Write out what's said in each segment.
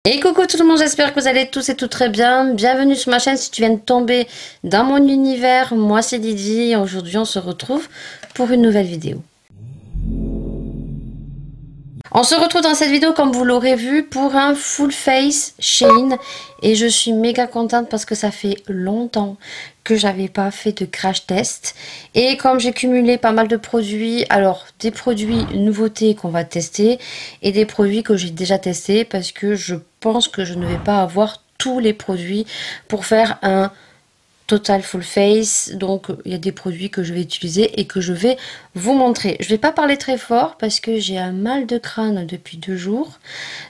Et coucou tout le monde, j'espère que vous allez tous et toutes très bien. Bienvenue sur ma chaîne si tu viens de tomber dans mon univers. Moi c'est Lydie et aujourd'hui on se retrouve pour une nouvelle vidéo. On se retrouve dans cette vidéo comme vous l'aurez vu pour un full face Shein et je suis méga contente parce que ça fait longtemps que j'avais pas fait de crash test et comme j'ai cumulé pas mal de produits, alors des produits nouveautés qu'on va tester et des produits que j'ai déjà testés parce que je pense que je ne vais pas avoir tous les produits pour faire un total full face. Donc il y a des produits que je vais utiliser et que je vais vous montrer. Je vais pas parler très fort parce que j'ai un mal de crâne depuis 2 jours,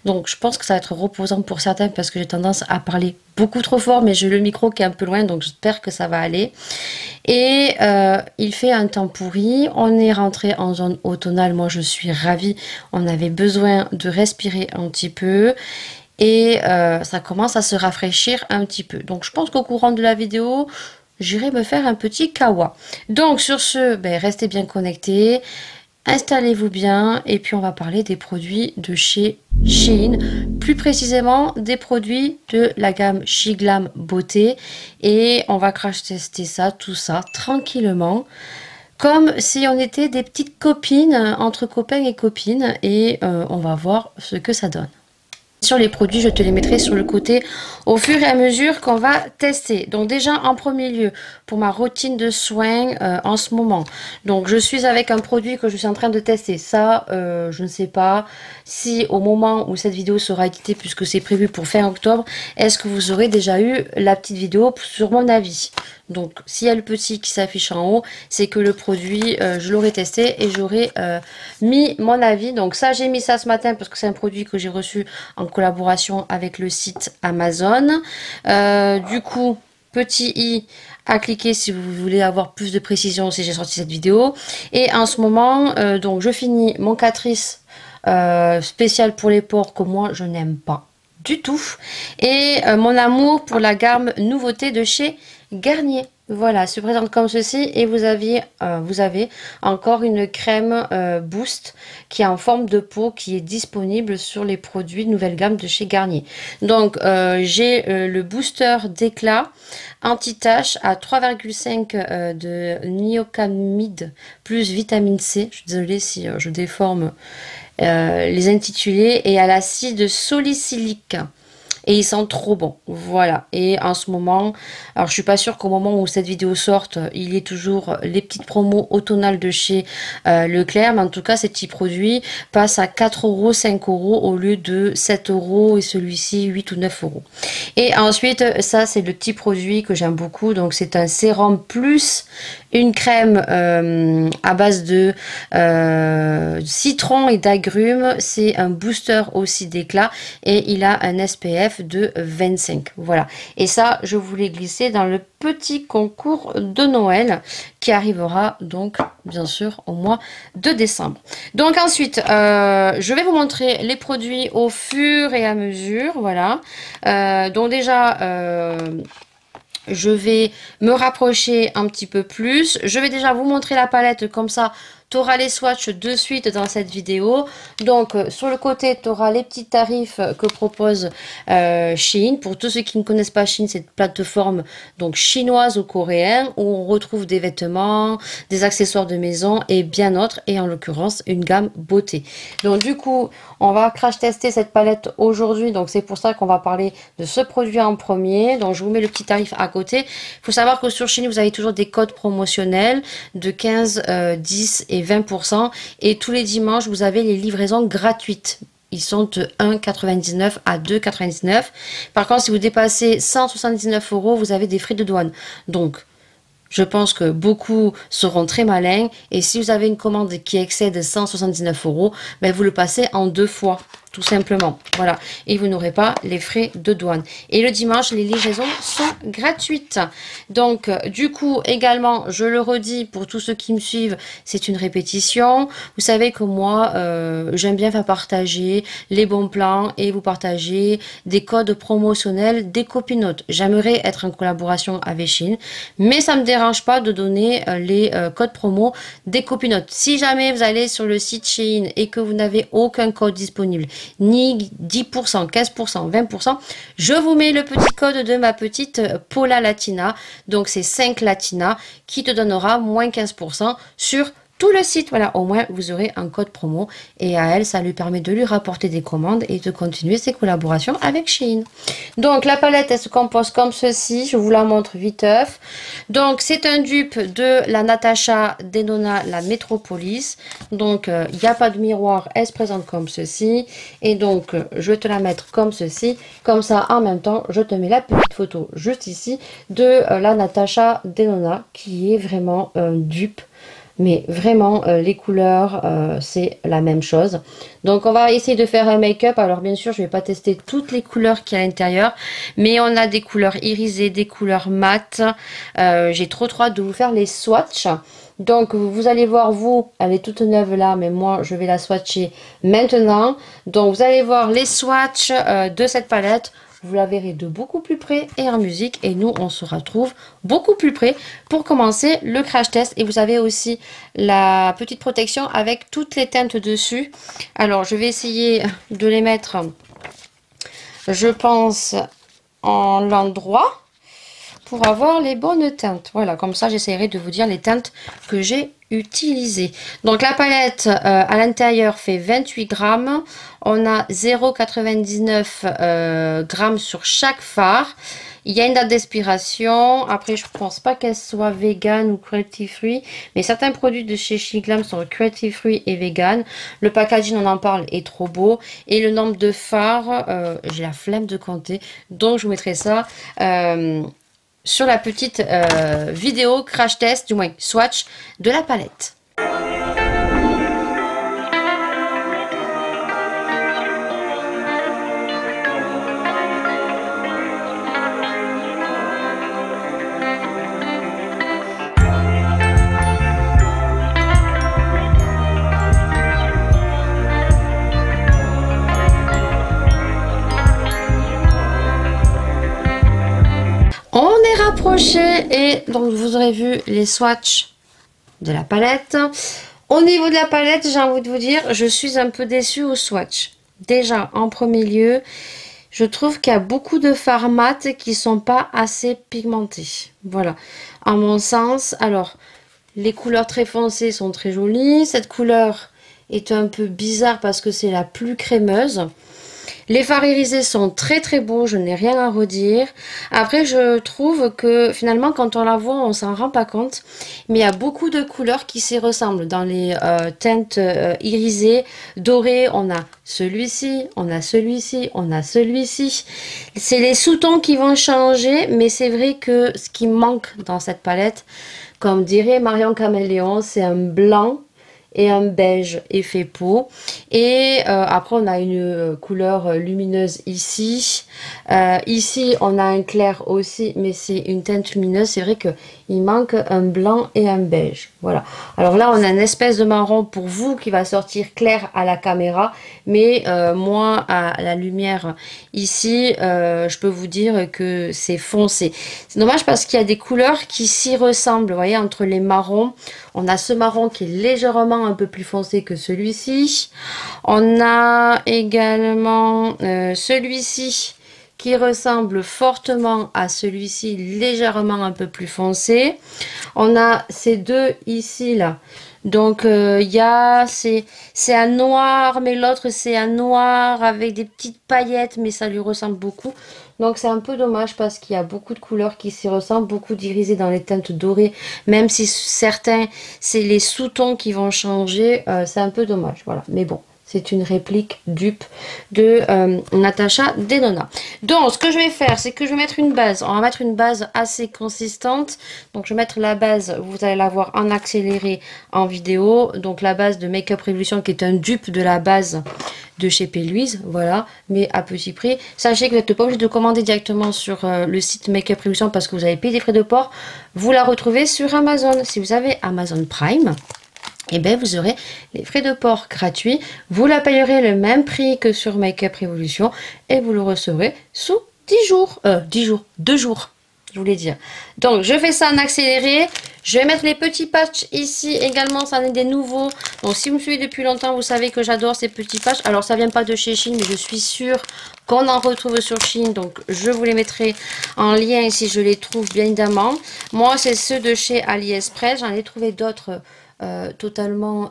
donc je pense que ça va être reposant pour certains parce que j'ai tendance à parler beaucoup trop fort, mais j'ai le micro qui est un peu loin, donc j'espère que ça va aller. Et il fait un temps pourri, on est rentré en zone automnale, moi je suis ravie, on avait besoin de respirer un petit peu et ça commence à se rafraîchir un petit peu. Donc je pense qu'au courant de la vidéo, j'irai me faire un petit kawa. Donc sur ce, restez bien connectés, installez-vous bien et puis on va parler des produits de chez Shein, plus précisément des produits de la gamme Shiglam Beauté, et on va crash tester ça, tout ça tranquillement, comme si on était des petites copines, entre copains et copines, et on va voir ce que ça donne. Sur les produits, je te les mettrai sur le côté au fur et à mesure qu'on va tester. Donc déjà en premier lieu, pour ma routine de soins en ce moment, donc je suis avec un produit que je suis en train de tester. Ça, je ne sais pas si au moment où cette vidéo sera éditée, puisque c'est prévu pour fin octobre, est-ce que vous aurez déjà eu la petite vidéo sur mon avis. Donc s'il y a le petit qui s'affiche en haut, c'est que le produit, je l'aurai testé et j'aurai mis mon avis. Donc ça, j'ai mis ça ce matin parce que c'est un produit que j'ai reçu en collaboration avec le site Amazon. Du coup, petit i à cliquer si vous voulez avoir plus de précision si j'ai sorti cette vidéo. Et en ce moment, donc je finis mon Catrice spécial pour les pores que moi je n'aime pas du tout. Et mon amour pour la gamme nouveauté de chez Garnier. Voilà, se présente comme ceci et vous avez encore une crème Boost qui est en forme de peau qui est disponible sur les produits de nouvelle gamme de chez Garnier. Donc j'ai le booster d'éclat anti-tache à 3,5 de niacinamide plus vitamine C. Je suis désolée si je déforme les intitulés, et à l'acide salicylique. Et ils sentent trop bon, voilà. Et en ce moment, alors je suis pas sûre qu'au moment où cette vidéo sorte, il y ait toujours les petites promos automnales de chez Leclerc, mais en tout cas ces petits produits passent à 4 euros, 5 euros au lieu de 7 euros et celui-ci 8 ou 9 euros. Et ensuite, ça c'est le petit produit que j'aime beaucoup, donc c'est un sérum plus une crème à base de citron et d'agrumes. C'est un booster aussi d'éclat et il a un SPF de 25. Voilà. Et ça, je voulais glisser dans le petit concours de Noël qui arrivera donc bien sûr au mois de décembre. Donc ensuite, je vais vous montrer les produits au fur et à mesure. Voilà. Donc déjà... je vais me rapprocher un petit peu plus. Je vais déjà vous montrer la palette, comme ça tu auras les swatchs de suite dans cette vidéo. Donc sur le côté, tu auras les petits tarifs que propose Shein. Pour tous ceux qui ne connaissent pas Shein, c'est une plateforme donc chinoise ou coréenne où on retrouve des vêtements, des accessoires de maison et bien d'autres, et en l'occurrence une gamme beauté. Donc du coup, on va crash tester cette palette aujourd'hui, donc c'est pour ça qu'on va parler de ce produit en premier. Donc je vous mets le petit tarif à côté. Il faut savoir que sur Shein, vous avez toujours des codes promotionnels de 15, 10 et 20%, et tous les dimanches vous avez les livraisons gratuites. Ils sont de 1,99 à 2,99. Par contre, si vous dépassez 179 euros, vous avez des frais de douane. Donc je pense que beaucoup seront très malins, et si vous avez une commande qui excède 179 euros, vous le passez en 2 fois, tout simplement. Voilà, et vous n'aurez pas les frais de douane. Et le dimanche, les livraisons sont gratuites. Donc, du coup, également, je le redis pour tous ceux qui me suivent, c'est une répétition. Vous savez que moi, j'aime bien faire partager les bons plans et vous partager des codes promotionnels des copinotes. J'aimerais être en collaboration avec Shein, mais ça me dérange pas de donner les codes promo des copinotes. Si jamais vous allez sur le site Shein et que vous n'avez aucun code disponible ni 10%, 15%, 20%. Je vous mets le petit code de ma petite Paula Latina. Donc c'est 5 Latina qui te donnera moins 15% sur tout le site. Voilà, au moins vous aurez un code promo et à elle ça lui permet de lui rapporter des commandes et de continuer ses collaborations avec Shein. Donc la palette elle se compose comme ceci, je vous la montre viteuf. Donc c'est un dupe de la Natasha Denona, la Metropolis. Donc il n'y a pas de miroir, elle se présente comme ceci et donc je vais te la mettre comme ceci, comme ça en même temps je te mets la petite photo juste ici de la Natasha Denona qui est vraiment un dupe. Mais vraiment, les couleurs, c'est la même chose. Donc, on va essayer de faire un make-up. Alors, bien sûr, je ne vais pas tester toutes les couleurs qu'il y a à l'intérieur. Mais on a des couleurs irisées, des couleurs mates. J'ai trop hâte de vous faire les swatchs. Donc, vous allez voir, vous, elle est toute neuve là. Mais moi, je vais la swatcher maintenant. Donc, vous allez voir les swatchs de cette palette. Vous la verrez de beaucoup plus près et en musique. Et nous, on se retrouve beaucoup plus près pour commencer le crash test. Et vous avez aussi la petite protection avec toutes les teintes dessus. Alors, je vais essayer de les mettre, je pense, en l'endroit pour avoir les bonnes teintes. Voilà, comme ça, j'essaierai de vous dire les teintes que j'ai utilisées. Donc, la palette à l'intérieur fait 28 grammes. On a 0,99 grammes sur chaque fard. Il y a une date d'expiration. Après, je pense pas qu'elle soit vegan ou cruelty free. Mais certains produits de chez Shiglam sont cruelty free et vegan. Le packaging, on en parle, est trop beau. Et le nombre de fards, j'ai la flemme de compter. Donc, je vous mettrai ça sur la petite vidéo crash test, du moins swatch de la palette. On est rapproché et donc vous aurez vu les swatchs de la palette. Au niveau de la palette, j'ai envie de vous dire, je suis un peu déçue au swatch. Déjà, en premier lieu, je trouve qu'il y a beaucoup de fards mat qui sont pas assez pigmentés. Voilà, à mon sens. Alors, les couleurs très foncées sont très jolies. Cette couleur est un peu bizarre parce que c'est la plus crémeuse. Les fards irisés sont très très beaux, je n'ai rien à redire. Après, je trouve que finalement, quand on la voit, on s'en rend pas compte. Mais il y a beaucoup de couleurs qui s'y ressemblent. Dans les teintes irisées, dorées, on a celui-ci, on a celui-ci, on a celui-ci. C'est les sous-tons qui vont changer, mais c'est vrai que ce qui manque dans cette palette, comme dirait Marion Caméléon, c'est un blanc et un beige effet peau. Et après on a une couleur lumineuse ici. Ici on a un clair aussi, mais c'est une teinte lumineuse. C'est vrai que il manque un blanc et un beige. Voilà. Alors là on a une espèce de marron pour vous qui va sortir clair à la caméra, mais moi à la lumière ici, je peux vous dire que c'est foncé. C'est dommage parce qu'il y a des couleurs qui s'y ressemblent. Vous voyez, entre les marrons, on a ce marron qui est légèrement un peu plus foncé que celui-ci. On a également celui-ci qui ressemble fortement à celui-ci, légèrement un peu plus foncé. On a ces deux ici là. Donc il y a, c'est un noir, mais l'autre c'est un noir avec des petites paillettes, mais ça lui ressemble beaucoup. Donc c'est un peu dommage parce qu'il y a beaucoup de couleurs qui s'y ressemblent, beaucoup d'irisés dans les teintes dorées, même si certains, c'est les sous-tons qui vont changer, c'est un peu dommage, voilà. Mais bon, c'est une réplique dupe de Natasha Denona. Donc, ce que je vais faire, c'est que je vais mettre une base. On va mettre une base assez consistante. Donc, je vais mettre la base, vous allez la voir en accéléré en vidéo. Donc, la base de Make Up Revolution qui est un dupe de la base de chez P. Louise. Voilà, mais à petit prix. Sachez que vous n'êtes pas obligé de commander directement sur le site Make Up Revolution parce que vous avez payé des frais de port. Vous la retrouvez sur Amazon. Si vous avez Amazon Prime, et bien vous aurez les frais de port gratuits. Vous la payerez le même prix que sur Make Up Revolution et vous le recevrez sous 10 jours. 2 jours. je voulais dire. Donc, je fais ça en accéléré. Je vais mettre les petits patchs ici également. Ça en est des nouveaux. Donc, si vous me suivez depuis longtemps, vous savez que j'adore ces petits patchs. Alors, ça vient pas de chez Shein, mais je suis sûre qu'on en retrouve sur Shein. Donc, je vous les mettrai en lien si je les trouve, bien évidemment. Moi, c'est ceux de chez AliExpress. J'en ai trouvé d'autres totalement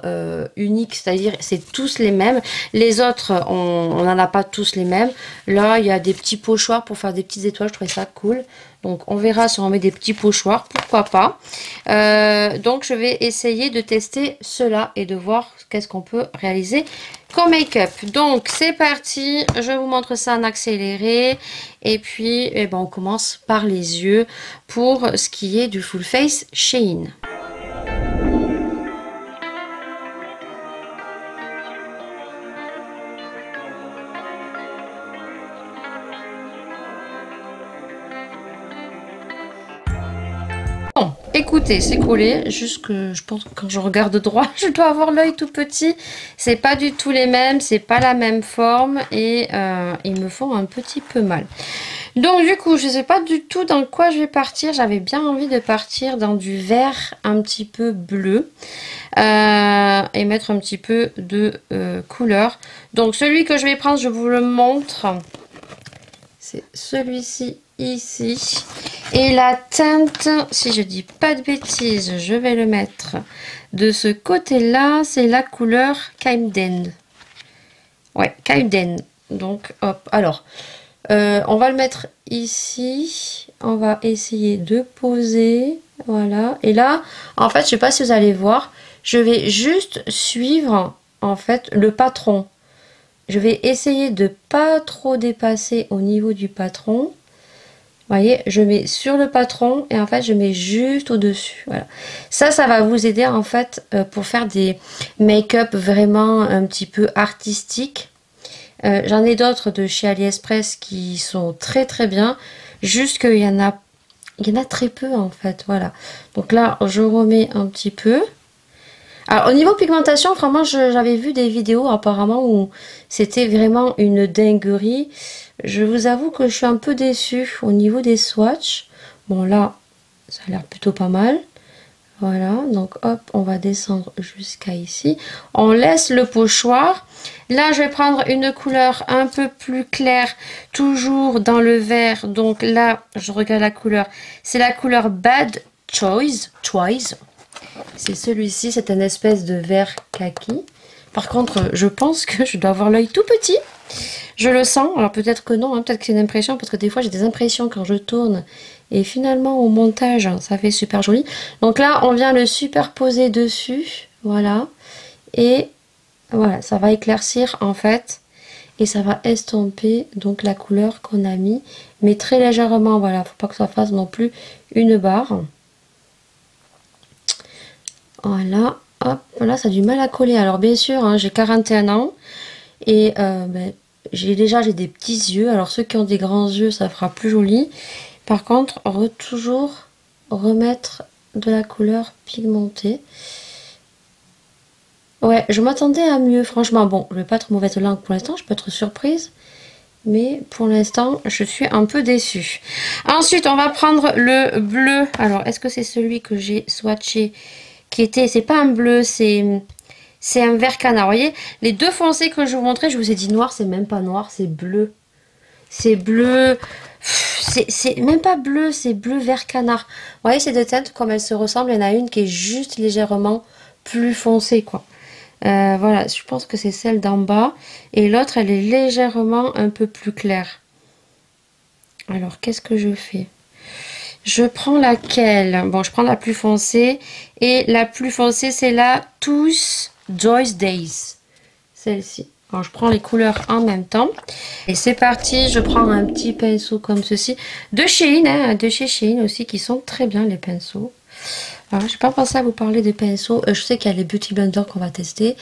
uniques, c'est-à-dire c'est tous les mêmes. Les autres, on n'en a pas tous les mêmes. Là, il y a des petits pochoirs pour faire des petites étoiles. Je trouvais ça cool. Donc, on verra si on met des petits pochoirs. Pourquoi pas. Donc, je vais essayer de tester cela et de voir qu'est-ce qu'on peut réaliser comme make-up. Donc, c'est parti. Je vous montre ça en accéléré. Et puis, eh ben, on commence par les yeux pour ce qui est du Full Face Shein. Bon, écoutez, c'est collé. Juste que je pense que quand je regarde droit, je dois avoir l'œil tout petit. C'est pas du tout les mêmes, c'est pas la même forme et ils me font un petit peu mal. Donc du coup, je sais pas du tout dans quoi je vais partir. J'avais bien envie de partir dans du vert un petit peu bleu et mettre un petit peu de couleur. Donc celui que je vais prendre, je vous le montre. C'est celui-ci ici. Et la teinte, si je dis pas de bêtises, je vais le mettre de ce côté-là. C'est la couleur Kaimden. Ouais, Kaimden. Donc, hop. Alors, on va le mettre ici. On va essayer de poser. Voilà. Et là, en fait, je sais pas si vous allez voir, je vais juste suivre, en fait, le patron. Je vais essayer de pas trop dépasser au niveau du patron. Vous voyez, je mets sur le patron et en fait, je mets juste au-dessus. Voilà. Ça va vous aider en fait pour faire des make-up vraiment un petit peu artistiques. J'en ai d'autres de chez AliExpress qui sont très très bien. Juste qu'il y en a très peu en fait. Voilà. Donc là, je remets un petit peu. Alors au niveau pigmentation, vraiment, j'avais vu des vidéos apparemment où c'était vraiment une dinguerie. Je vous avoue que je suis un peu déçue au niveau des swatchs. Bon là, ça a l'air plutôt pas mal. Voilà, donc hop, on va descendre jusqu'à ici. On laisse le pochoir. Là, je vais prendre une couleur un peu plus claire, toujours dans le vert. Donc là, je regarde la couleur. C'est la couleur Bad Choice. C'est celui-ci, c'est un espèce de vert kaki. Par contre, je pense que je dois avoir l'œil tout petit. Je le sens, alors peut-être que non, hein, peut-être que c'est une impression, parce que des fois j'ai des impressions quand je tourne. Et finalement au montage, ça fait super joli. Donc là, on vient le superposer dessus, voilà. Et voilà, ça va éclaircir en fait. Et ça va estomper donc la couleur qu'on a mis. Mais très légèrement, voilà, faut pas que ça fasse non plus une barre. Voilà, hop, là ça a du mal à coller. Alors bien sûr, hein, j'ai 41 ans et j'ai des petits yeux. Alors ceux qui ont des grands yeux, ça fera plus joli. Par contre, on va toujours remettre de la couleur pigmentée. Ouais, je m'attendais à mieux, franchement. Bon, je vais pas être mauvaise langue pour l'instant, je peux être surprise. Mais pour l'instant, je suis un peu déçue. Ensuite, on va prendre le bleu. Alors, est-ce que c'est celui que j'ai swatché qui était, c'est pas un bleu, c'est un vert canard. Vous voyez, les deux foncés que je vous montrais, je vous ai dit noir, c'est même pas noir, c'est bleu. C'est bleu, c'est même pas bleu, c'est bleu vert canard. Vous voyez ces deux teintes, comme elles se ressemblent, il y en a une qui est juste légèrement plus foncée, quoi. Voilà, je pense que c'est celle d'en bas. Et l'autre, elle est légèrement un peu plus claire. Alors, qu'est-ce que je fais ? Je prends laquelle? Bon, je prends la plus foncée. Et la plus foncée, c'est la Tous Joy's Days. Celle-ci. Alors, je prends les couleurs en même temps. Et c'est parti. Je prends un petit pinceau comme ceci. De Shein, hein, de chez Shein aussi, qui sont très bien, les pinceaux. Alors, je n'ai pas pensé à vous parler des pinceaux. Je sais qu'il y a les Beauty Blender qu'on va tester.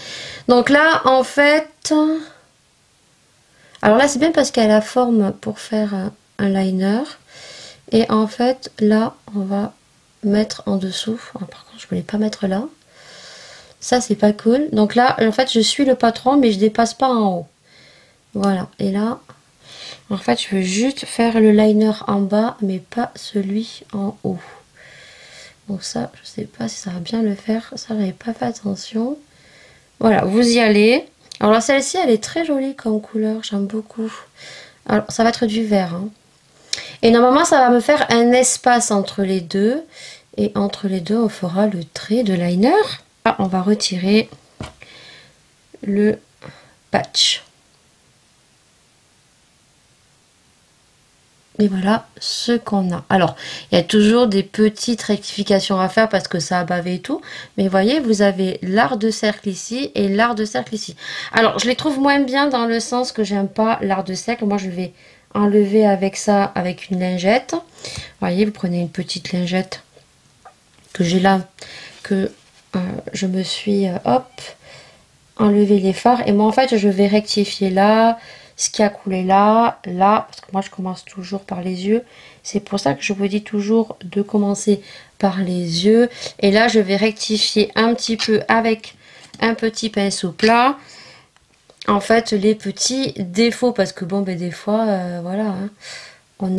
Donc là, en fait... Alors là, c'est bien parce qu'elle a la forme pour faire un liner. Et en fait, là, on va mettre en dessous. Oh, par contre, je voulais pas mettre là. Ça, c'est pas cool. Donc là, en fait, je suis le patron, mais je dépasse pas en haut. Voilà. Et là, En fait, je veux juste faire le liner en bas, mais pas celui en haut. Donc ça, je sais pas si ça va bien le faire. Ça, j'avais pas fait attention. Voilà, vous y allez. Alors celle-ci, elle est très jolie comme couleur. J'aime beaucoup. Alors, ça va être du vert. Hein. Et normalement, ça va me faire un espace entre les deux. Et entre les deux, on fera le trait de liner. Là, on va retirer le patch. Et voilà ce qu'on a. Alors, il y a toujours des petites rectifications à faire parce que ça a bavé et tout. Mais voyez, vous avez l'art de cercle ici et l'art de cercle ici. Alors, je les trouve moins bien dans le sens que j'aime pas l'art de cercle. Moi, je vais enlever avec ça, avec une lingette. Voyez, vous prenez une petite lingette que j'ai là, que je me suis, hop, enlevé les fards. Et moi, en fait, je vais rectifier là, ce qui a coulé là, là, parce que moi je commence toujours par les yeux. C'est pour ça que je vous dis toujours de commencer par les yeux. Et là, je vais rectifier un petit peu avec un petit pinceau plat. En fait, les petits défauts, parce que bon, ben des fois, voilà, hein, on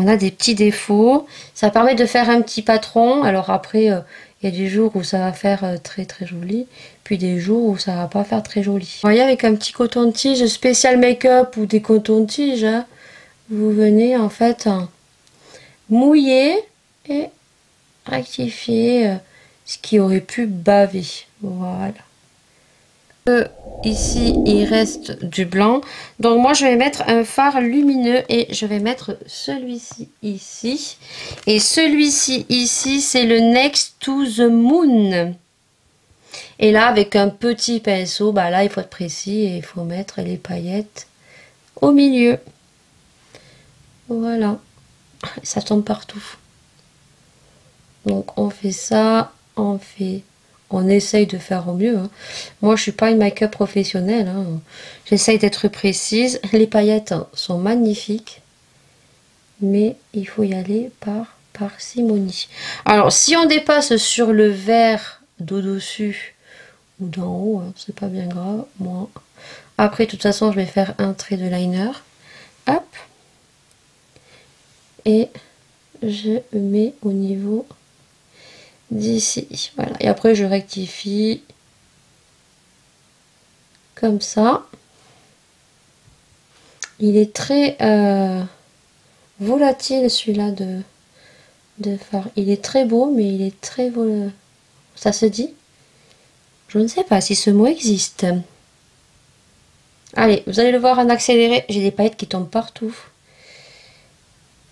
a des petits défauts. Ça permet de faire un petit patron. Alors après, il y a des jours où ça va faire très très joli. Puis des jours où ça va pas faire très joli. Vous voyez, avec un petit coton-tige spécial make-up ou des cotons-tiges, hein, vous venez en fait mouiller et rectifier ce qui aurait pu baver. Voilà. Ici, il reste du blanc. Donc moi, je vais mettre un fard lumineux et je vais mettre celui-ci ici. Et celui-ci ici, c'est le Next to the Moon. Et là, avec un petit pinceau, bah là, il faut être précis et il faut mettre les paillettes au milieu. Voilà. Ça tombe partout. Donc, on fait ça, on essaye de faire au mieux. Hein. Moi, je suis pas une make-up professionnelle. Hein. J'essaye d'être précise. Les paillettes sont magnifiques. Mais il faut y aller par parcimonie. Alors, si on dépasse sur le vert d'au-dessus, ou d'en haut, hein, c'est pas bien grave. Moi, après, de toute façon, je vais faire un trait de liner. Hop. Et je mets au niveau d'ici. Voilà. Et après, je rectifie comme ça. Il est très volatile, celui-là de fard. Il est très beau, mais il est très volatile. Ça se dit? Je ne sais pas si ce mot existe. Allez, vous allez le voir en accéléré. J'ai des paillettes qui tombent partout.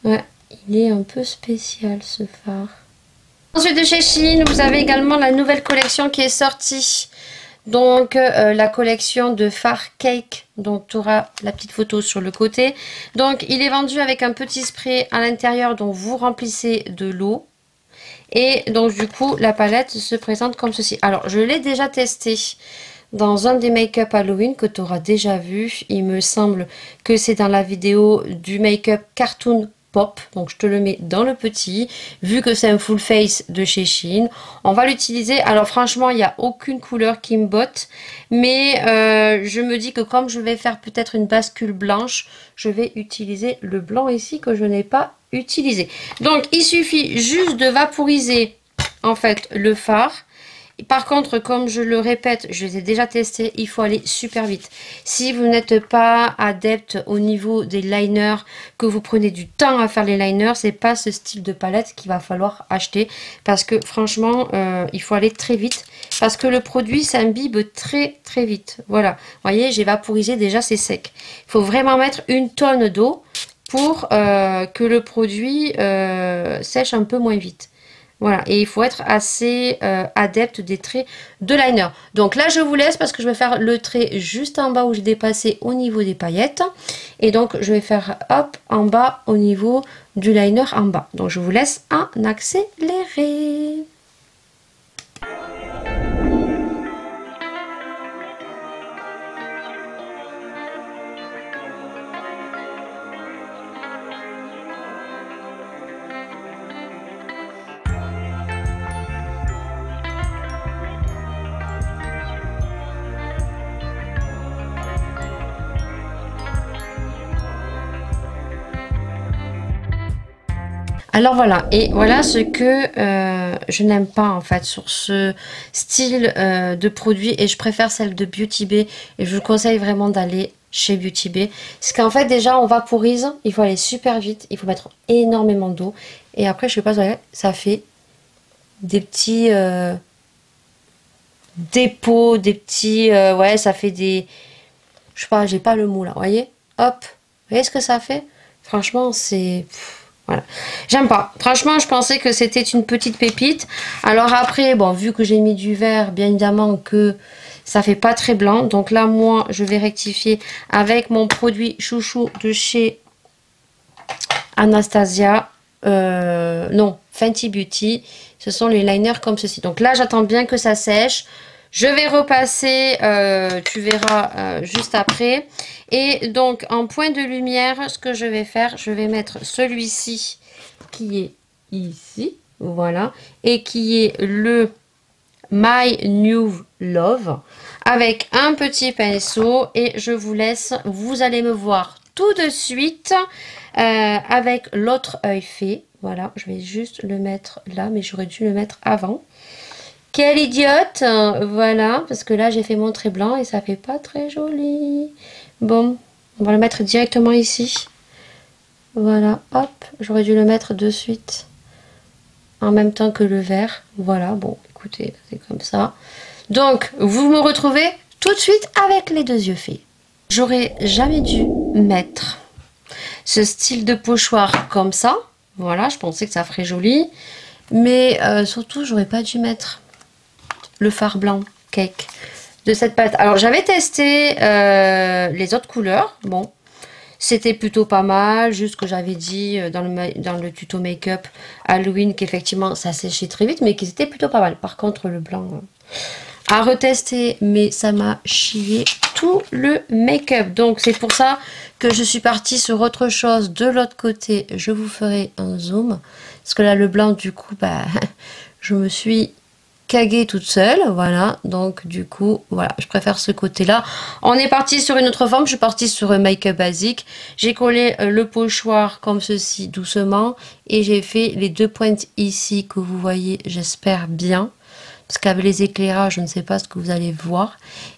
Ouais, il est un peu spécial ce fard. Ensuite de chez Shein, vous avez également la nouvelle collection qui est sortie. Donc la collection de fard cake. Donc tu auras la petite photo sur le côté. Donc il est vendu avec un petit spray à l'intérieur dont vous remplissez de l'eau. Et donc du coup la palette se présente comme ceci. Alors je l'ai déjà testé dans un des make-up Halloween que tu auras déjà vu. Il me semble que c'est dans la vidéo du make-up Cartoon Pop. Donc je te le mets dans le petit. Vu que c'est un full face de chez Shein. On va l'utiliser. Alors franchement il n'y a aucune couleur qui me botte. Mais je me dis que comme je vais faire peut-être une bascule blanche. Je vais utiliser le blanc ici que je n'ai pas utilisé. Donc il suffit juste de vaporiser en fait le fard. Par contre, comme je le répète, je les ai déjà testés, il faut aller super vite. Si vous n'êtes pas adepte au niveau des liners, que vous prenez du temps à faire les liners, c'est pas ce style de palette qu'il va falloir acheter. Parce que franchement, il faut aller très vite. Parce que le produit s'imbibe très très vite. Voilà, vous voyez, j'ai vaporisé déjà, c'est sec. Il faut vraiment mettre une tonne d'eau pour que le produit sèche un peu moins vite. Voilà, et il faut être assez adepte des traits de liner. Donc là, je vous laisse parce que je vais faire le trait juste en bas où j'ai dépassé au niveau des paillettes. Et donc, je vais faire hop, en bas au niveau du liner en bas. Donc, je vous laisse en accéléré. Alors voilà, et voilà ce que je n'aime pas en fait sur ce style de produit, et je préfère celle de Beauty Bay, et je vous conseille vraiment d'aller chez Beauty Bay. Parce qu'en fait déjà on vaporise, il faut aller super vite, il faut mettre énormément d'eau, et après je sais pas, ça fait des petits dépôts, des petits, ouais ça fait des, je sais pas, j'ai pas le mot là, vous voyez, hop, vous voyez ce que ça fait? Franchement c'est... Voilà, j'aime pas. Franchement, je pensais que c'était une petite pépite. Alors après, bon, vu que j'ai mis du vert, bien évidemment que ça fait pas très blanc. Donc là, moi, je vais rectifier avec mon produit chouchou de chez Anastasia. Non, Fenty Beauty. Ce sont les liners comme ceci. Donc là, j'attends bien que ça sèche. Je vais repasser, tu verras juste après. Et donc, en point de lumière, ce que je vais faire, je vais mettre celui-ci qui est ici, voilà, et qui est le My New Love, avec un petit pinceau. Et je vous laisse, vous allez me voir tout de suite avec l'autre œil fait. Voilà, je vais juste le mettre là, mais j'aurais dû le mettre avant. Quelle idiote, voilà, parce que là j'ai fait mon trait blanc et ça fait pas très joli. Bon, on va le mettre directement ici. Voilà, hop, j'aurais dû le mettre de suite en même temps que le vert. Voilà, bon, écoutez, c'est comme ça. Donc, vous me retrouvez tout de suite avec les deux yeux faits. J'aurais jamais dû mettre ce style de pochoir comme ça. Voilà, je pensais que ça ferait joli. Mais surtout, j'aurais pas dû mettre le fard blanc cake de cette palette. Alors j'avais testé les autres couleurs, bon c'était plutôt pas mal, juste que j'avais dit dans le tuto make-up Halloween qu'effectivement ça séchait très vite, mais qu'ils étaient plutôt pas mal. Par contre le blanc à retester, mais ça m'a chié tout le make-up. Donc c'est pour ça que je suis partie sur autre chose de l'autre côté. Je vous ferai un zoom, parce que là le blanc du coup bah je me suis caguée toute seule, voilà, donc du coup voilà, je préfère ce côté là. On est parti sur une autre forme, je suis partie sur un make-up basique. J'ai collé le pochoir comme ceci doucement, et j'ai fait les deux pointes ici que vous voyez, j'espère bien, parce qu'avec les éclairages je ne sais pas ce que vous allez voir.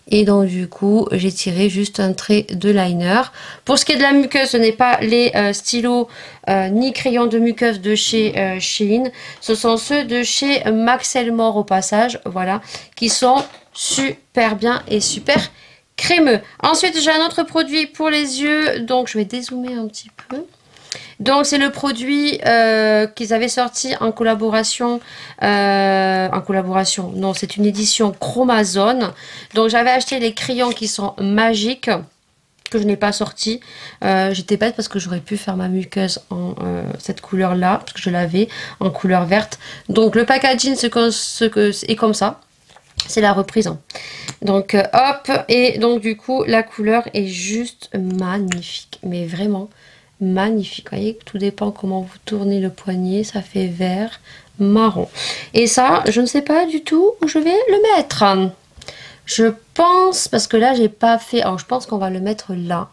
Et donc du coup j'ai tiré juste un trait de liner. Pour ce qui est de la muqueuse, ce n'est pas les stylos ni crayons de muqueuse de chez Shein, ce sont ceux de chez Max Elmore au passage, voilà, qui sont super bien et super crémeux. Ensuite j'ai un autre produit pour les yeux, donc je vais dézoomer un petit peu. Donc c'est le produit qu'ils avaient sorti en collaboration, non, c'est une édition Chromazone. Donc j'avais acheté les crayons qui sont magiques, que je n'ai pas sorti. J'étais bête parce que j'aurais pu faire ma muqueuse en cette couleur là, parce que je l'avais en couleur verte. Donc le packaging est comme ça. C'est la reprise. Donc hop, et donc du coup la couleur est juste magnifique, mais vraiment magnifique. Vous voyez, tout dépend comment vous tournez le poignet, ça fait vert, marron. Et ça, je ne sais pas du tout où je vais le mettre. Je pense, parce que là j'ai pas fait, alors je pense qu'on va le mettre là.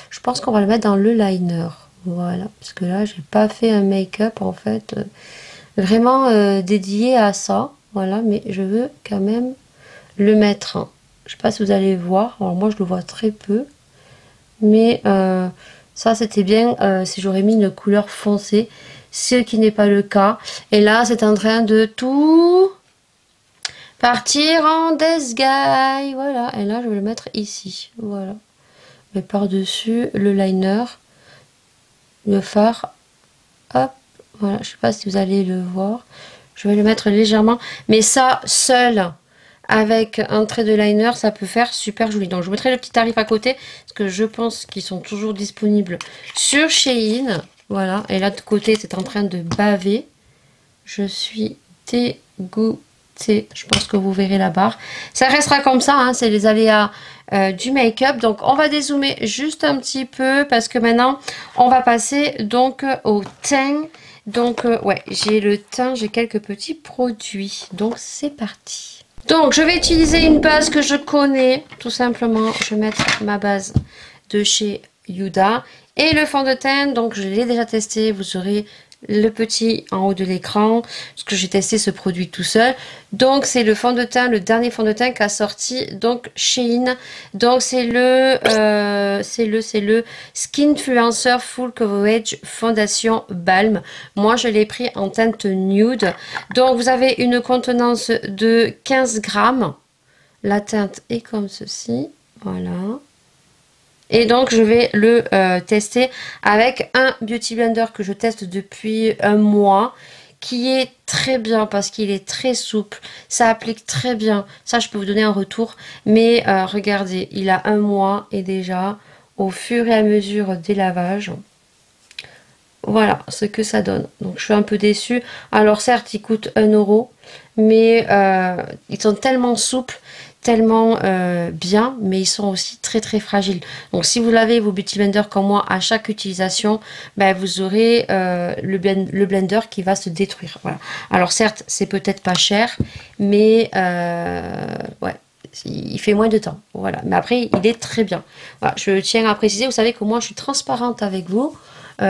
Je pense qu'on va le mettre dans le liner. Voilà, parce que là j'ai pas fait un make-up en fait vraiment dédié à ça. Voilà, mais je veux quand même le mettre. Je sais pas si vous allez voir, alors moi je le vois très peu, mais ça c'était bien si j'aurais mis une couleur foncée, ce qui n'est pas le cas. Et là c'est en train de tout partir en disguise, voilà. Et là je vais le mettre ici, voilà. Mais par dessus le liner, le fard, hop, voilà. Je sais pas si vous allez le voir, je vais le mettre légèrement, mais ça seul avec un trait de liner ça peut faire super joli. Donc je vous mettrai le petit tarif à côté, parce que je pense qu'ils sont toujours disponibles sur Shein, voilà. Et là de côté c'est en train de baver, je suis dégoûtée. Je pense que vous verrez la barre, ça restera comme ça, hein, c'est les aléas du make-up. Donc on va dézoomer juste un petit peu, parce que maintenant on va passer donc au teint. Donc ouais, j'ai le teint, j'ai quelques petits produits, donc c'est parti. Donc je vais utiliser une base que je connais, tout simplement. Je vais mettre ma base de chez Huda et le fond de teint, donc je l'ai déjà testé, vous aurez le petit en haut de l'écran, parce que j'ai testé ce produit tout seul. Donc c'est le fond de teint, le dernier fond de teint qu'a sorti donc Shein. Donc c'est le Skinfluencer Full Coverage Fondation Balm. Moi je l'ai pris en teinte nude. Donc vous avez une contenance de 15 grammes. La teinte est comme ceci, voilà. Et donc je vais le tester avec un Beauty Blender que je teste depuis un mois, qui est très bien parce qu'il est très souple, ça applique très bien, ça je peux vous donner un retour, mais regardez, il a un mois et déjà au fur et à mesure des lavages, voilà ce que ça donne. Donc je suis un peu déçue. Alors certes il coûte 1 euro, mais ils sont tellement souples, tellement bien, mais ils sont aussi très très fragiles. Donc si vous lavez vos Beauty Blender comme moi à chaque utilisation, ben, vous aurez le blender qui va se détruire. Voilà. Alors certes c'est peut-être pas cher, mais ouais, il fait moins de temps. Voilà. Mais après il est très bien. Voilà. Je tiens à préciser, vous savez que moi je suis transparente avec vous.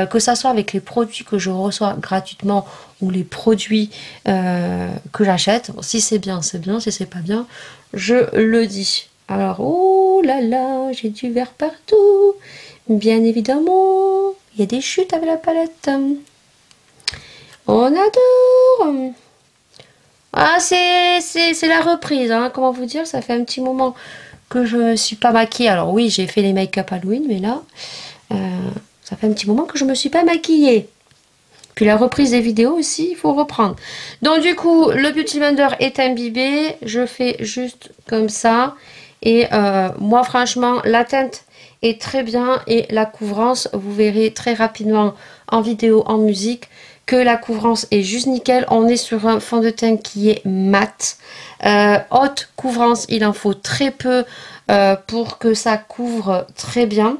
Que ça soit avec les produits que je reçois gratuitement ou les produits que j'achète. Si c'est bien, c'est bien. Si c'est pas bien, je le dis. Alors, oh là là, j'ai du vert partout. Bien évidemment, il y a des chutes avec la palette. On adore. Ah, c'est la reprise, hein. Comment vous dire, ça fait un petit moment que je ne suis pas maquillée. Alors oui, j'ai fait les make-up Halloween, mais là... ça fait un petit moment que je ne me suis pas maquillée. Puis la reprise des vidéos aussi, il faut reprendre. Donc du coup, le Beauty Blender est imbibé. Je fais juste comme ça. Et moi, franchement, la teinte est très bien. Et la couvrance, vous verrez très rapidement en vidéo, en musique, que la couvrance est juste nickel. On est sur un fond de teint qui est mat. Haute couvrance, il en faut très peu pour que ça couvre très bien.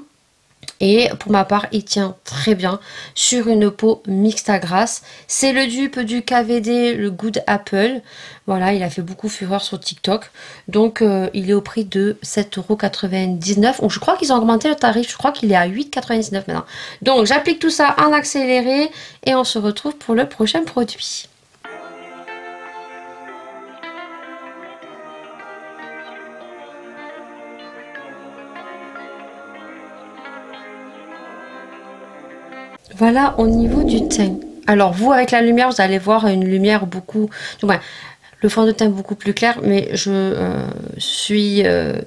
Et pour ma part, il tient très bien sur une peau mixte à grasse. C'est le dupe du KVD, le Good Apple. Voilà, il a fait beaucoup fureur sur TikTok. Donc, il est au prix de 7,99 €. Je crois qu'ils ont augmenté le tarif. Je crois qu'il est à 8,99 € maintenant. Donc, j'applique tout ça en accéléré et on se retrouve pour le prochain produit. Voilà au niveau du teint. Alors vous avec la lumière, vous allez voir une lumière beaucoup... Ouais, le fond de teint beaucoup plus clair, mais je suis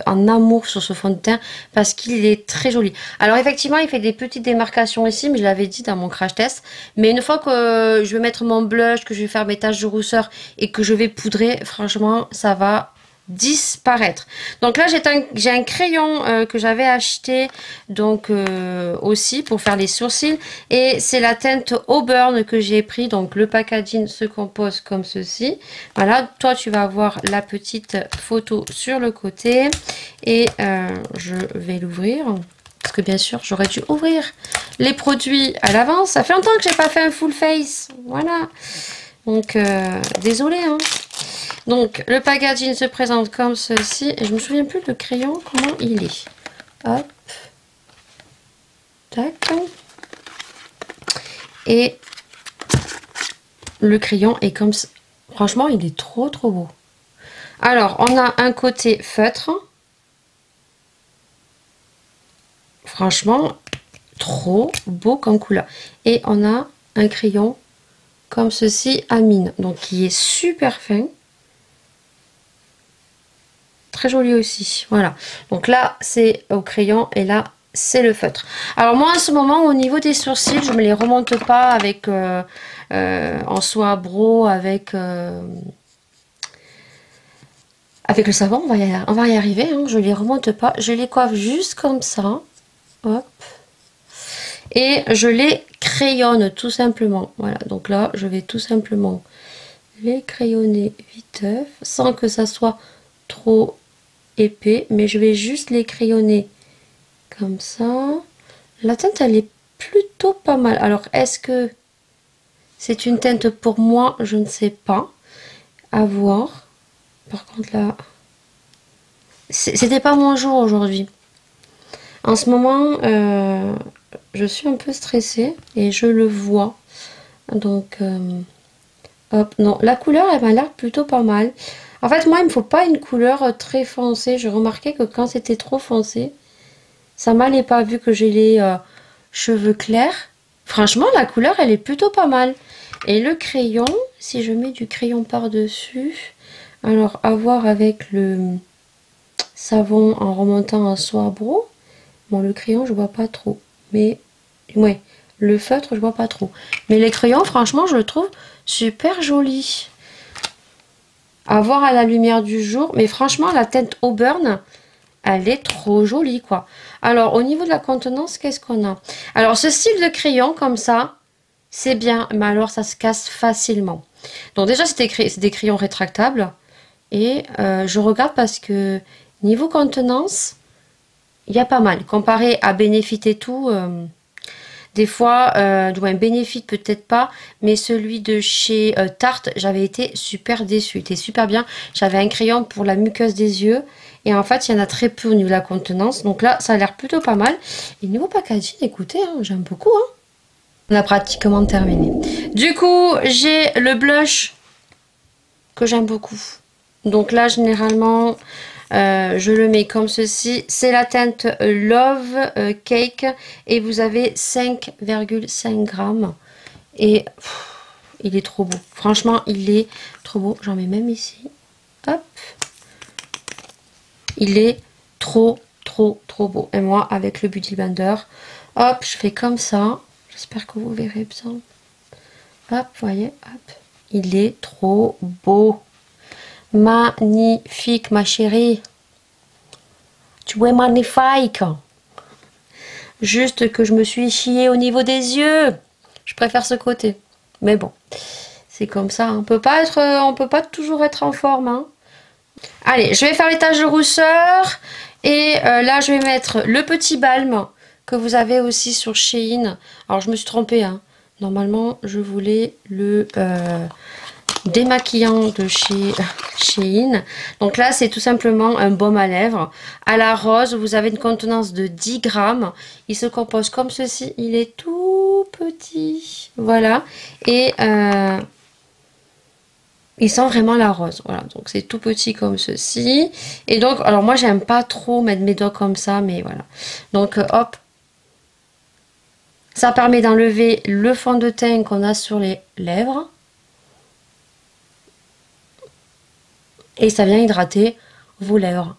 en amour sur ce fond de teint parce qu'il est très joli. Alors effectivement, il fait des petites démarcations ici, mais je l'avais dit dans mon crash test. Mais une fois que je vais mettre mon blush, que je vais faire mes taches de rousseur et que je vais poudrer, franchement, ça va disparaître. Donc là j'ai un crayon que j'avais acheté donc aussi pour faire les sourcils, et c'est la teinte Auburn que j'ai pris. Donc le packaging se compose comme ceci. Voilà, toi tu vas avoir la petite photo sur le côté et je vais l'ouvrir parce que bien sûr j'aurais dû ouvrir les produits à l'avance. Ça fait longtemps que j'ai pas fait un full face, voilà, donc désolé hein. Donc, le packaging se présente comme ceci. Et je me souviens plus le crayon, comment il est. Hop. Tac. Et le crayon est comme ça. Franchement, il est trop trop beau. Alors, on a un côté feutre. Franchement, trop beau comme couleur. Et on a un crayon comme ceci à mine. Donc, qui est super fin. Très joli aussi, voilà. Donc là c'est au crayon et là c'est le feutre. Alors moi en ce moment au niveau des sourcils, je me les remonte pas avec en soie bro avec le savon. On va y arriver hein. Je les remonte pas, je les coiffe juste comme ça, hop, et je les crayonne tout simplement. Voilà, donc là je vais tout simplement les crayonner viteuf sans que ça soit trop épais, mais je vais juste les crayonner comme ça. La teinte elle est plutôt pas mal. Alors est-ce que c'est une teinte pour moi? Je ne sais pas, à voir. Par contre là c'était pas mon jour aujourd'hui. En ce moment je suis un peu stressée et je le vois. Donc, hop, non, la couleur, elle m'a l'air plutôt pas mal. En fait, moi, il me faut pas une couleur très foncée. J'ai remarqué que quand c'était trop foncé, ça m'allait pas vu que j'ai les cheveux clairs. Franchement, la couleur, elle est plutôt pas mal. Et le crayon, si je mets du crayon par-dessus, alors à voir avec le savon en remontant en soie bro. Bon, le crayon, je vois pas trop. Mais, ouais, le feutre, je vois pas trop. Mais les crayons, franchement, je le trouve super joli. À voir à la lumière du jour. Mais franchement, la teinte Auburn, elle est trop jolie, quoi. Alors, au niveau de la contenance, qu'est-ce qu'on a? Alors, ce style de crayon, comme ça, c'est bien. Mais alors, ça se casse facilement. Donc, déjà, c'est des crayons rétractables. Et je regarde parce que, niveau contenance, il y a pas mal. Comparé à Benefit et tout... des fois, du moins Benefit peut-être pas, mais celui de chez Tarte, j'avais été super déçue. Il était super bien. J'avais un crayon pour la muqueuse des yeux. Et en fait, il y en a très peu au niveau de la contenance. Donc là, ça a l'air plutôt pas mal. Et niveau packaging, écoutez, hein, j'aime beaucoup. Hein. On a pratiquement terminé. Du coup, j'ai le blush que j'aime beaucoup. Donc là, généralement... je le mets comme ceci. C'est la teinte Love Cake et vous avez 5,5 grammes. Et il est trop beau. Franchement, il est trop beau. J'en mets même ici. Hop. Il est trop beau. Et moi, avec le Beauty Blender, hop, je fais comme ça. J'espère que vous verrez bien. Hop, voyez, hop. Il est trop beau. Magnifique, ma chérie. Tu es magnifique. Juste que je me suis chiée au niveau des yeux. Je préfère ce côté. Mais bon, c'est comme ça. On peut pas toujours être en forme. Hein. Allez, je vais faire les taches de rousseur. Et là, je vais mettre le petit balme que vous avez aussi sur Shein. Alors, je me suis trompée. Hein. Normalement, je voulais le... démaquillant de chez Shein. Donc là, c'est tout simplement un baume à lèvres. À la rose, vous avez une contenance de 10 grammes. Il se compose comme ceci. Il est tout petit. Voilà. Et il sent vraiment la rose. Voilà. Donc c'est tout petit comme ceci. Et donc, alors moi, j'aime pas trop mettre mes doigts comme ça. Mais voilà. Donc, hop. Ça permet d'enlever le fond de teint qu'on a sur les lèvres. Et ça vient hydrater vos lèvres.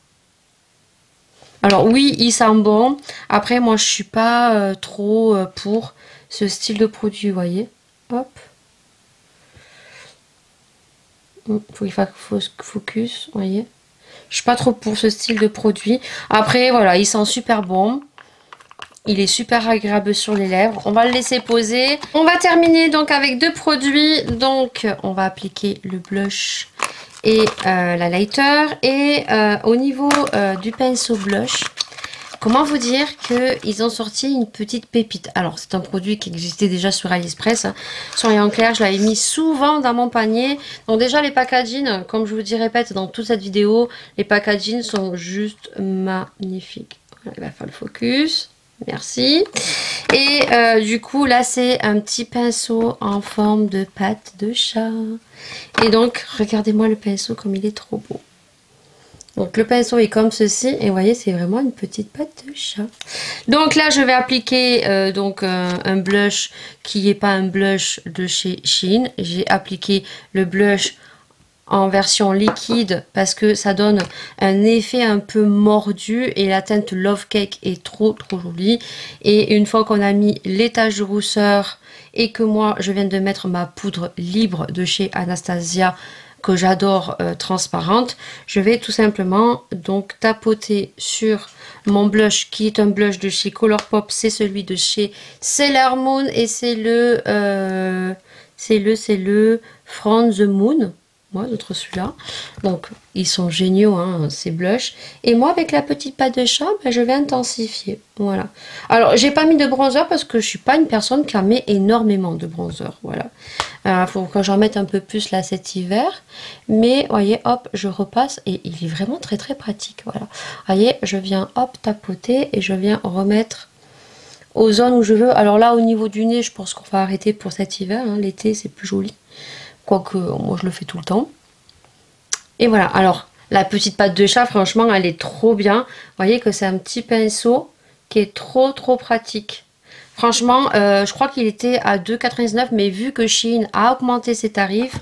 Alors oui, il sent bon. Après, moi, je suis pas trop pour ce style de produit, vous voyez. Hop. Faut qu'il fasse focus, vous voyez. Je suis pas trop pour ce style de produit. Après, voilà, il sent super bon. Il est super agréable sur les lèvres. On va le laisser poser. On va terminer donc avec deux produits. Donc, on va appliquer le blush et la lighter. Et au niveau du pinceau blush, comment vous dire qu'ils ont sorti une petite pépite. Alors, c'est un produit qui existait déjà sur AliExpress. Hein. Sur Rayon Clair, je l'avais mis souvent dans mon panier. Donc déjà, les packaging, comme je vous dis, répète dans toute cette vidéo, les packaging sont juste magnifiques. Voilà, il va faire le focus. Merci. Et du coup, là, c'est un petit pinceau en forme de patte de chat. Et donc, regardez-moi le pinceau comme il est trop beau. Donc, le pinceau est comme ceci. Et vous voyez, c'est vraiment une petite patte de chat. Donc là, je vais appliquer un blush qui n'est pas un blush de chez Shein. J'ai appliqué le blush en version liquide parce que ça donne un effet un peu mordu et la teinte Love Cake est trop jolie. Et une fois qu'on a mis les taches de rousseur et que moi je viens de mettre ma poudre libre de chez Anastasia que j'adore transparente, je vais tout simplement donc tapoter sur mon blush qui est un blush de chez Colourpop. C'est celui de chez Sailor Moon et c'est le From the Moon. Moi, d'autres celui-là. Donc, ils sont géniaux, hein, ces blushs. Et moi, avec la petite pâte de chat, ben, je vais intensifier. Voilà. Alors, j'ai pas mis de bronzer parce que je suis pas une personne qui en met énormément de bronzer. Voilà. Faut que j'en mette un peu plus là cet hiver. Mais, voyez, hop, je repasse. Et il est vraiment très pratique. Voilà. Voyez, je viens, hop, tapoter. Et je viens remettre aux zones où je veux. Alors là, au niveau du nez, je pense qu'on va arrêter pour cet hiver, hein. L'été, c'est plus joli. Quoique, moi, je le fais tout le temps. Et voilà, alors, la petite patte de chat, franchement, elle est trop bien. Vous voyez que c'est un petit pinceau qui est trop pratique. Franchement, je crois qu'il était à 2,99 €, mais vu que Shein a augmenté ses tarifs,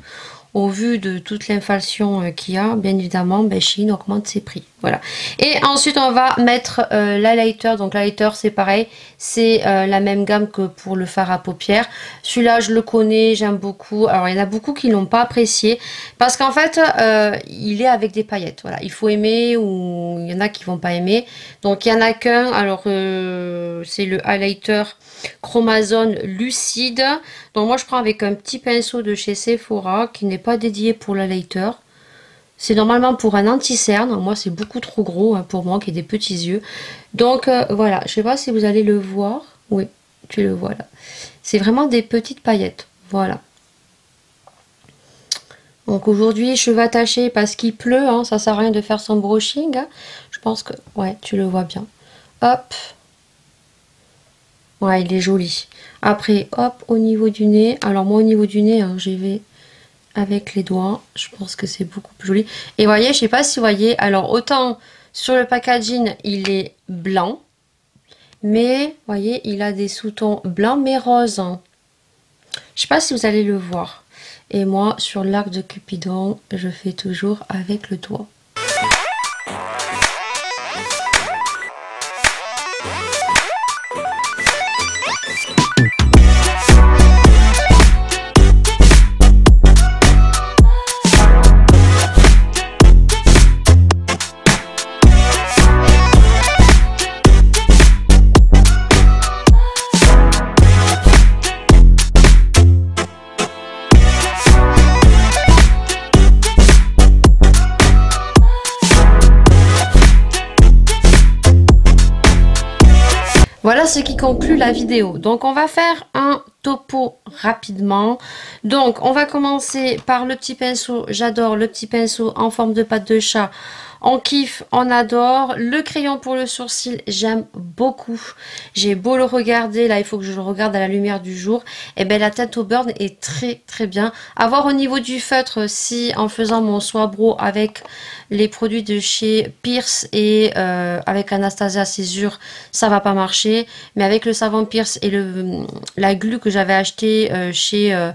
au vu de toute l'inflation qu'il y a, bien évidemment, ben Shein augmente ses prix. Voilà. Et ensuite, on va mettre l'highlighter. Donc, l'highlighter, c'est pareil. C'est la même gamme que pour le fard à paupières. Celui-là, je le connais, j'aime beaucoup. Alors, il y en a beaucoup qui ne l'ont pas apprécié. Parce qu'en fait, il est avec des paillettes. Voilà. Il faut aimer ou il y en a qui ne vont pas aimer. Donc, il n'y en a qu'un. Alors, c'est le highlighter Chromazone lucide. Donc, moi, je prends avec un petit pinceau de chez Sephora qui n'est pas dédié pour l'highlighter. C'est normalement pour un anti-cerne. Moi, c'est beaucoup trop gros hein, pour moi qui ai des petits yeux. Donc, voilà. Je sais pas si vous allez le voir. Oui, tu le vois là. C'est vraiment des petites paillettes. Voilà. Donc, aujourd'hui, cheveux attachés parce qu'il pleut. Hein, ça sert à rien de faire son brushing. Hein. Je pense que... Ouais, tu le vois bien. Hop. Ouais, il est joli. Après, hop, au niveau du nez. Alors, moi, au niveau du nez, hein, j'y vais... avec les doigts, je pense que c'est beaucoup plus joli. Et vous voyez, je sais pas si vous voyez, alors autant sur le packaging, il est blanc, mais vous voyez, il a des sous-tons blancs mais roses. Je sais pas si vous allez le voir. Et moi, sur l'arc de Cupidon, je fais toujours avec le doigt. Voilà ce qui conclut la vidéo. Donc on va faire un topo rapidement. Donc on va commencer par le petit pinceau. J'adore le petit pinceau en forme de patte de chat. On kiffe, on adore. Le crayon pour le sourcil, j'aime beaucoup. J'ai beau le regarder, là il faut que je le regarde à la lumière du jour. Et bien la teinte au burn est très bien. À voir au niveau du feutre, si en faisant mon Swabro avec les produits de chez Pierce et avec Anastasia Césure, ça va pas marcher. Mais avec le savon Pierce et la glue que j'avais acheté chez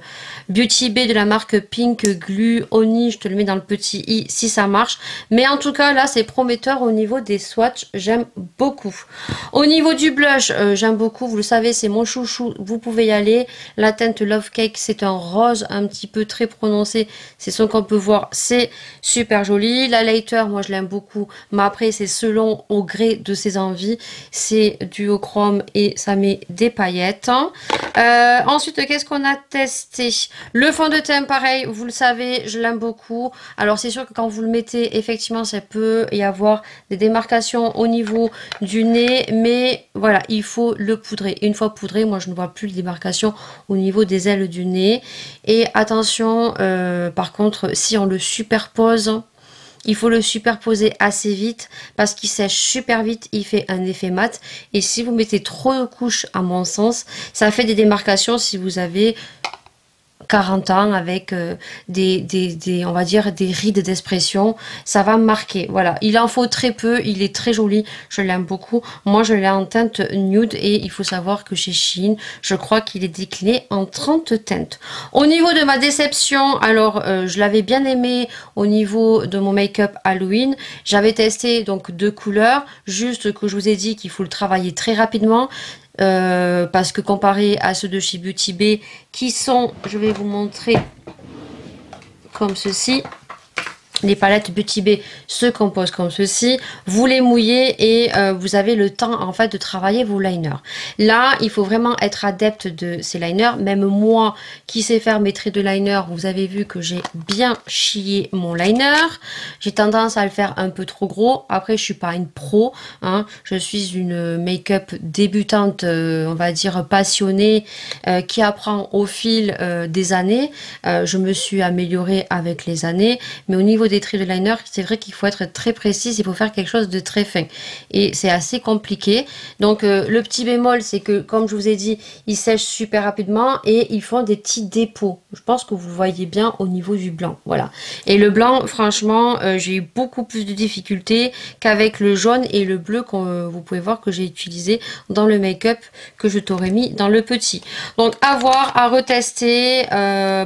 Beauty Bay de la marque Pink Glue Oni, je te le mets dans le petit i si ça marche. Mais en tout cas là c'est prometteur au niveau des swatchs, j'aime beaucoup. Au niveau du blush, j'aime beaucoup, vous le savez c'est mon chouchou, vous pouvez y aller. La teinte Love Cake, c'est un rose un petit peu très prononcé, c'est ce qu'on peut voir, c'est super joli. La lighter, moi je l'aime beaucoup, mais après c'est selon au gré de ses envies. C'est duochrome et ça met des paillettes. Ensuite, qu'est-ce qu'on a testé? Le fond de teint, pareil, vous le savez, je l'aime beaucoup. Alors c'est sûr que quand vous le mettez, effectivement, ça peut y avoir des démarcations au niveau du nez, mais voilà, il faut le poudrer. Une fois poudré, moi je ne vois plus de démarcation au niveau des ailes du nez. Et attention, par contre, si on le superpose, il faut le superposer assez vite parce qu'il sèche super vite, il fait un effet mat. Et si vous mettez trop de couches, à mon sens, ça fait des démarcations si vous avez 40 ans avec on va dire des rides d'expression, ça va marquer. Voilà, il en faut très peu, il est très joli, je l'aime beaucoup. Moi je l'ai en teinte nude et il faut savoir que chez Shein, je crois qu'il est décliné en 30 teintes. Au niveau de ma déception, alors je l'avais bien aimé au niveau de mon make-up Halloween. J'avais testé donc 2 couleurs, juste que je vous ai dit qu'il faut le travailler très rapidement. Parce que comparé à ceux de chez Beauty Bay qui sont, je vais vous montrer comme ceci, les palettes Beauty Bay se composent comme ceci, vous les mouillez et vous avez le temps en fait de travailler vos liners. Là il faut vraiment être adepte de ces liners, même moi qui sais faire mes traits de liner, vous avez vu que j'ai bien chié mon liner, j'ai tendance à le faire un peu trop gros. Après je suis pas une pro, hein. Je suis une make-up débutante, on va dire passionnée, qui apprend au fil des années. Je me suis améliorée avec les années, mais au niveau des traits de liner, c'est vrai qu'il faut être très précis, il faut faire quelque chose de très fin. Et c'est assez compliqué. Donc le petit bémol, c'est que comme je vous ai dit, ils sèchent super rapidement et ils font des petits dépôts. Je pense que vous voyez bien au niveau du blanc. Voilà. Et le blanc, franchement, j'ai eu beaucoup plus de difficultés qu'avec le jaune et le bleu que vous pouvez voir que j'ai utilisé dans le make-up que je t'aurais mis dans le petit. Donc à voir, à retester.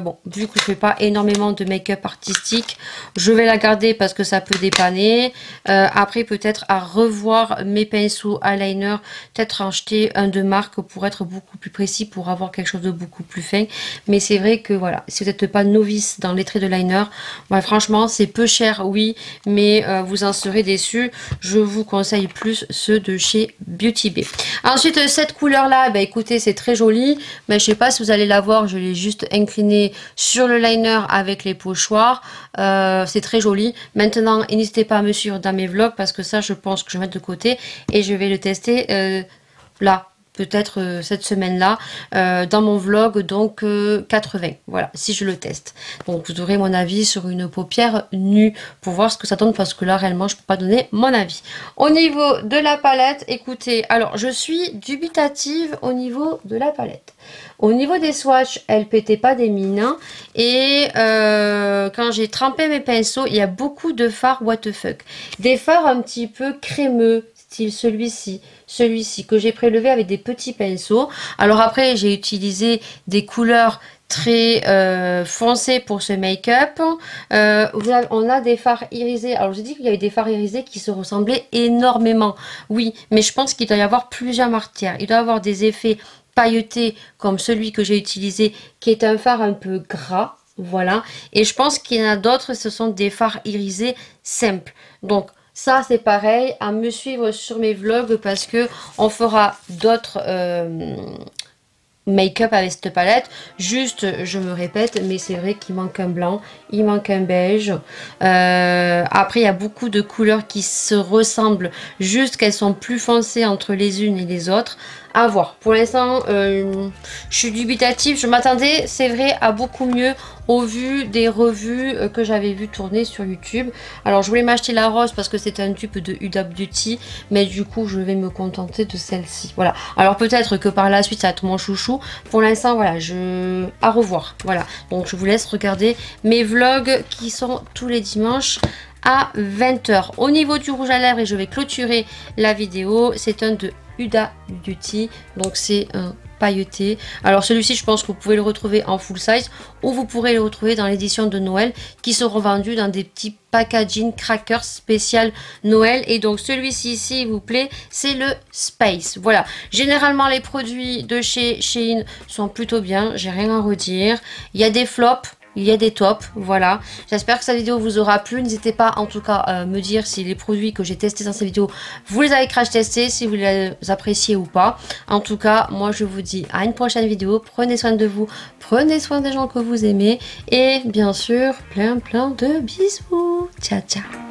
Bon, vu que je fais pas énormément de make-up artistique, je vais la garder parce que ça peut dépanner. Après peut-être à revoir mes pinceaux eyeliner, peut-être en acheter un de marque pour être beaucoup plus précis, pour avoir quelque chose de beaucoup plus fin. Mais c'est vrai que voilà, si vous n'êtes pas novice dans les traits de liner, bah, franchement c'est peu cher, oui, mais vous en serez déçus. Je vous conseille plus ceux de chez Beauty Bay. Ensuite cette couleur là, bah, écoutez, c'est très joli, mais je sais pas si vous allez la voir, je l'ai juste incliné sur le liner avec les pochoirs. C'est très joli. Maintenant n'hésitez pas à me suivre dans mes vlogs parce que ça je pense que je vais mettre de côté et je vais le tester là, peut-être cette semaine-là, dans mon vlog, donc 80, voilà, si je le teste. Donc vous aurez mon avis sur une paupière nue, pour voir ce que ça donne, parce que là, réellement, je ne peux pas donner mon avis. Au niveau de la palette, écoutez, alors, je suis dubitative au niveau de la palette. Au niveau des swatchs, elle pétait pas des mines, hein, et quand j'ai trempé mes pinceaux, il y a beaucoup de fards what the fuck. Des fards un petit peu crémeux, style celui-ci que j'ai prélevé avec des petits pinceaux. Alors après j'ai utilisé des couleurs très foncées pour ce make-up. On a des fards irisés. Alors j'ai dit qu'il y avait des fards irisés qui se ressemblaient énormément. Oui, mais je pense qu'il doit y avoir plusieurs matières. Il doit y avoir des effets pailletés comme celui que j'ai utilisé, qui est un fard un peu gras. Voilà. Et je pense qu'il y en a d'autres, ce sont des fards irisés simples. Donc ça c'est pareil, à me suivre sur mes vlogs parce que on fera d'autres make-up avec cette palette. Juste, je me répète, mais c'est vrai qu'il manque un blanc, il manque un beige. Après, il y a beaucoup de couleurs qui se ressemblent, juste qu'elles sont plus foncées entre les unes et les autres. À voir. Pour l'instant, je suis dubitative. Je m'attendais, c'est vrai, à beaucoup mieux au vu des revues que j'avais vu tourner sur YouTube. Alors, je voulais m'acheter la rose parce que c'est un dupe de Huda Beauty, mais du coup, je vais me contenter de celle-ci. Voilà. Alors, peut-être que par la suite, ça va être mon chouchou. Pour l'instant, voilà, à revoir. Voilà. Donc, je vous laisse regarder mes vlogs qui sont tous les dimanches à 20 h. Au niveau du rouge à lèvres, et je vais clôturer la vidéo, c'est un de Huda Beauty, donc c'est un pailleté. Alors celui-ci, je pense que vous pouvez le retrouver en full size ou vous pourrez le retrouver dans l'édition de Noël qui seront vendus dans des petits packaging crackers spécial Noël. Et donc celui-ci, s'il vous plaît, c'est le Space. Voilà, généralement les produits de chez Shein sont plutôt bien, j'ai rien à redire. Il y a des flops, il y a des tops, voilà. J'espère que cette vidéo vous aura plu. N'hésitez pas en tout cas à me dire si les produits que j'ai testés dans cette vidéo, vous les avez crash testés, si vous les appréciez ou pas. En tout cas, moi je vous dis à une prochaine vidéo. Prenez soin de vous, prenez soin des gens que vous aimez. Et bien sûr, plein de bisous. Ciao, ciao.